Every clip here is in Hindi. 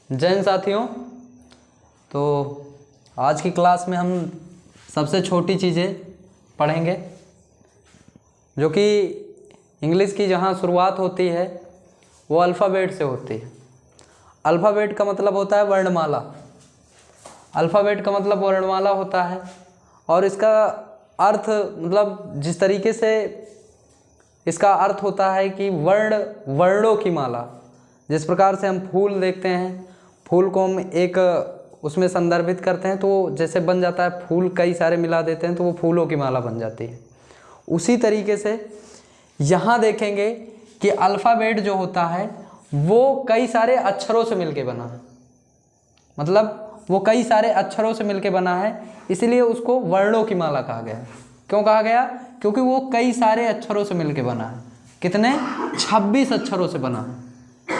जय हिंद साथियों। तो आज की क्लास में हम सबसे छोटी चीज़ें पढ़ेंगे, जो कि इंग्लिश की जहाँ शुरुआत होती है वो अल्फ़ाबेट से होती है। अल्फ़ाबेट का मतलब होता है वर्णमाला। अल्फ़ाबेट का मतलब वर्णमाला होता है और इसका अर्थ मतलब जिस तरीके से इसका अर्थ होता है कि वर्णों की माला। जिस प्रकार से हम फूल देखते हैं, फूल को हम एक उसमें संदर्भित करते हैं तो जैसे बन जाता है फूल, कई सारे मिला देते हैं तो वो फूलों की माला बन जाती है। उसी तरीके से यहाँ देखेंगे कि अल्फ़ाबेट जो होता है वो कई सारे अक्षरों से मिलके बना है, मतलब वो कई सारे अक्षरों से मिलके बना है, इसलिए उसको वर्णों की माला कहा गया। क्यों कहा गया? क्योंकि वो कई सारे अक्षरों से मिलके बना है। कितने? 26 अक्षरों से बना है।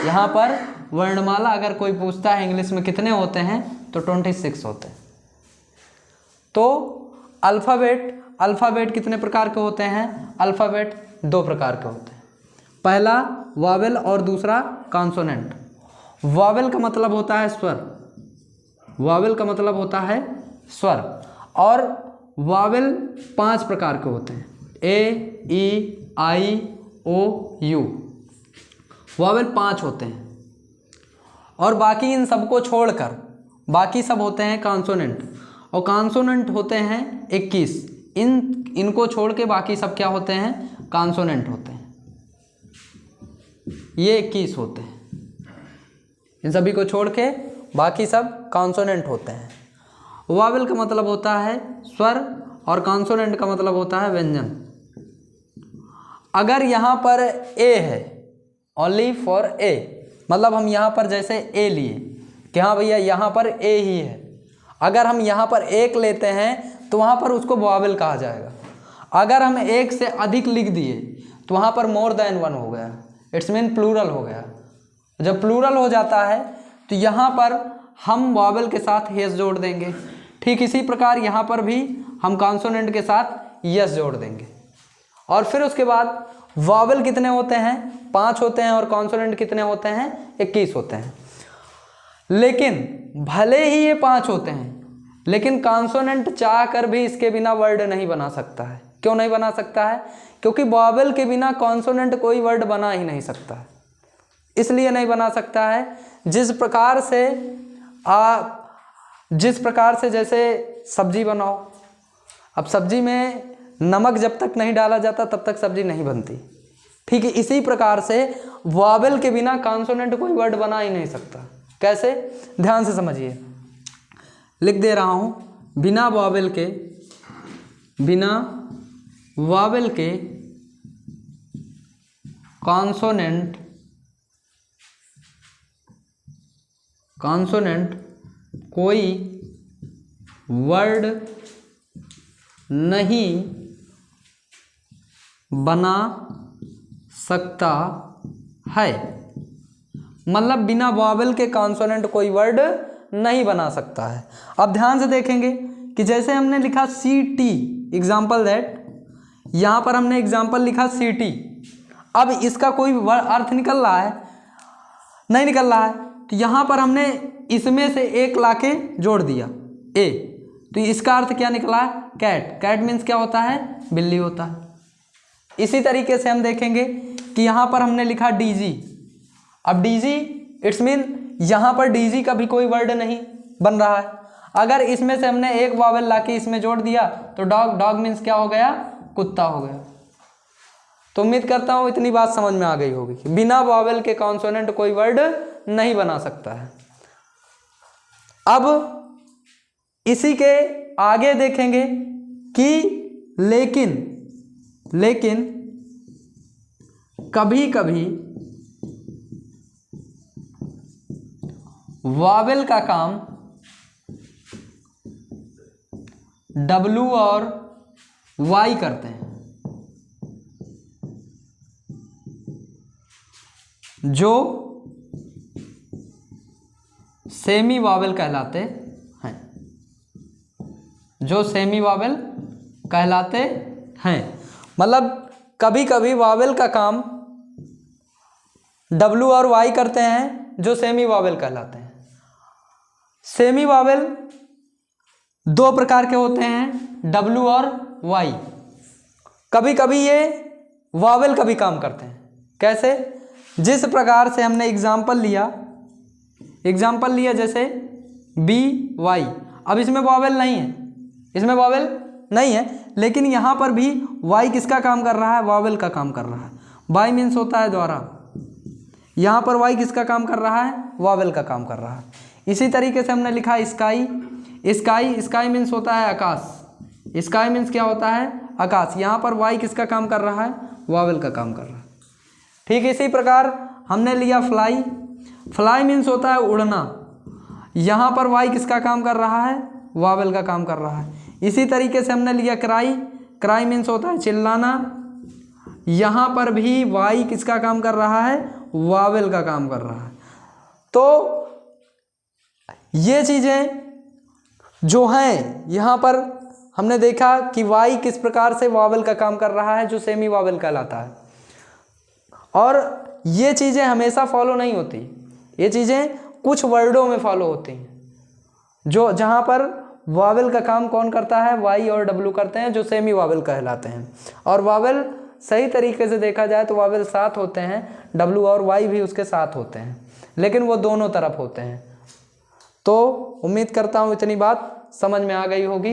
यहाँ पर वर्णमाला अगर कोई पूछता है इंग्लिश में कितने होते हैं तो 26 होते हैं। तो अल्फ़ाबेट कितने प्रकार के होते हैं? अल्फ़ाबेट 2 प्रकार के होते हैं। पहला वावेल और दूसरा कॉन्सोनेंट। वावेल का मतलब होता है स्वर, वावेल का मतलब होता है स्वर, और वावेल 5 प्रकार के होते हैं। ए, ई, आई, ओ, यू। वावेल 5 होते हैं और बाकी इन सबको छोड़कर बाकी सब होते हैं कॉन्सोनेंट, और कॉन्सोनेंट होते हैं 21। इनको छोड़ के बाकी सब क्या होते हैं? कॉन्सोनेंट होते हैं। ये 21 होते हैं। इन सभी को छोड़ के बाकी सब कॉन्सोनेंट होते हैं। वावेल का मतलब होता है स्वर और कॉन्सोनेंट का मतलब होता है व्यंजन। अगर यहाँ पर ए है, ओनली फॉर ए, मतलब हम यहाँ पर जैसे ए लिए कि हाँ भैया यहाँ पर ए ही है, अगर हम यहाँ पर एक लेते हैं तो वहाँ पर उसको वावेल कहा जाएगा। अगर हम एक से अधिक लिख दिए तो वहाँ पर मोर देन 1 हो गया, इट्स मीन प्लूरल हो गया। जब प्लूरल हो जाता है तो यहाँ पर हम वावेल के साथ यस जोड़ देंगे। ठीक इसी प्रकार यहाँ पर भी हम कॉन्सोनेंट के साथ यस जोड़ देंगे। और फिर उसके बाद वावेल कितने होते हैं? 5 होते हैं, और कॉन्सोनेंट कितने होते हैं? 21 होते हैं। लेकिन भले ही ये 5 होते हैं, लेकिन कॉन्सोनेंट चाह कर भी इसके बिना वर्ड नहीं बना सकता है। क्यों नहीं बना सकता है? क्योंकि वावेल के बिना कॉन्सोनेंट कोई वर्ड बना ही नहीं सकता है। इसलिए नहीं बना सकता है जिस प्रकार से जैसे सब्जी बनाओ, अब सब्जी में नमक जब तक नहीं डाला जाता तब तक सब्जी नहीं बनती। ठीक है, इसी प्रकार से वावेल के बिना कॉन्सोनेंट कोई वर्ड बना ही नहीं सकता। कैसे? ध्यान से समझिए, लिख दे रहा हूं। बिना वावेल के कॉन्सोनेंट कोई वर्ड नहीं बना सकता है। मतलब बिना वावेल के कॉन्सोनेंट कोई वर्ड नहीं बना सकता है। अब ध्यान से देखेंगे कि जैसे हमने लिखा सी टी, एग्जाम्पल दैट, यहाँ पर हमने एग्जाम्पल लिखा सी टी। अब इसका कोई अर्थ निकल रहा है? नहीं निकल रहा है। तो यहाँ पर हमने इसमें से एक लाके जोड़ दिया ए, तो इसका अर्थ क्या निकला? कैट। कैट मीन्स क्या होता है? बिल्ली होता है। इसी तरीके से हम देखेंगे कि यहाँ पर हमने लिखा डीजी। अब डीजी इट्स मीन यहाँ पर डीजी का भी कोई वर्ड नहीं बन रहा है। अगर इसमें से हमने एक वावेल लाके इसमें जोड़ दिया तो डॉग। डॉग मीन्स क्या हो गया? कुत्ता हो गया। तो उम्मीद करता हूँ इतनी बात समझ में आ गई होगी कि बिना वावेल के कॉन्सोनेंट कोई वर्ड नहीं बना सकता है। अब इसी के आगे देखेंगे कि लेकिन कभी कभी वावेल का काम W और Y करते हैं, जो सेमी वावेल कहलाते हैं, मतलब कभी कभी वावेल का काम W और Y करते हैं जो सेमी वावेल कहलाते हैं, सेमी वावेल दो प्रकार के होते हैं, डब्लू और वाई। कभी कभी ये वावेल का भी काम करते हैं। कैसे? जिस प्रकार से हमने एग्जाम्पल लिया जैसे बी वाई, अब इसमें वावेल नहीं है, लेकिन यहाँ पर भी वाई किसका काम कर रहा है? वावेल का काम कर रहा है। वाई मीन्स होता है द्वारा, यहाँ पर वाई किसका काम कर रहा है? वावेल का काम कर रहा है। इसी तरीके से हमने लिखा स्काई मीन्स होता है आकाश। स्काई मीन्स क्या होता है? आकाश। यहाँ पर वाई किसका काम कर रहा है? वावेल का काम कर रहा है। ठीक, इसी प्रकार हमने लिया फ्लाई मीन्स होता है उड़ना। यहाँ पर वाई किसका काम कर रहा है? वावेल का काम कर रहा है। इसी तरीके से हमने लिया क्राई मीन्स होता है चिल्लाना। यहाँ पर भी वाई किसका काम कर रहा है? वावेल का काम कर रहा है। तो ये चीज़ें जो हैं यहाँ पर हमने देखा कि वाई किस प्रकार से वावेल का काम कर रहा है, जो सेमी वावेल कहलाता है। और ये चीज़ें हमेशा फॉलो नहीं होती, ये चीज़ें कुछ वर्डों में फॉलो होती हैं, जो जहाँ पर वावेल का काम कौन करता है? वाई और डब्लू करते हैं, जो सेमी वावेल कहलाते हैं। और वावेल सही तरीके से देखा जाए तो वावेल 7 होते हैं, डब्लू और वाई भी उसके साथ होते हैं, लेकिन वो दोनों तरफ होते हैं। तो उम्मीद करता हूँ इतनी बात समझ में आ गई होगी।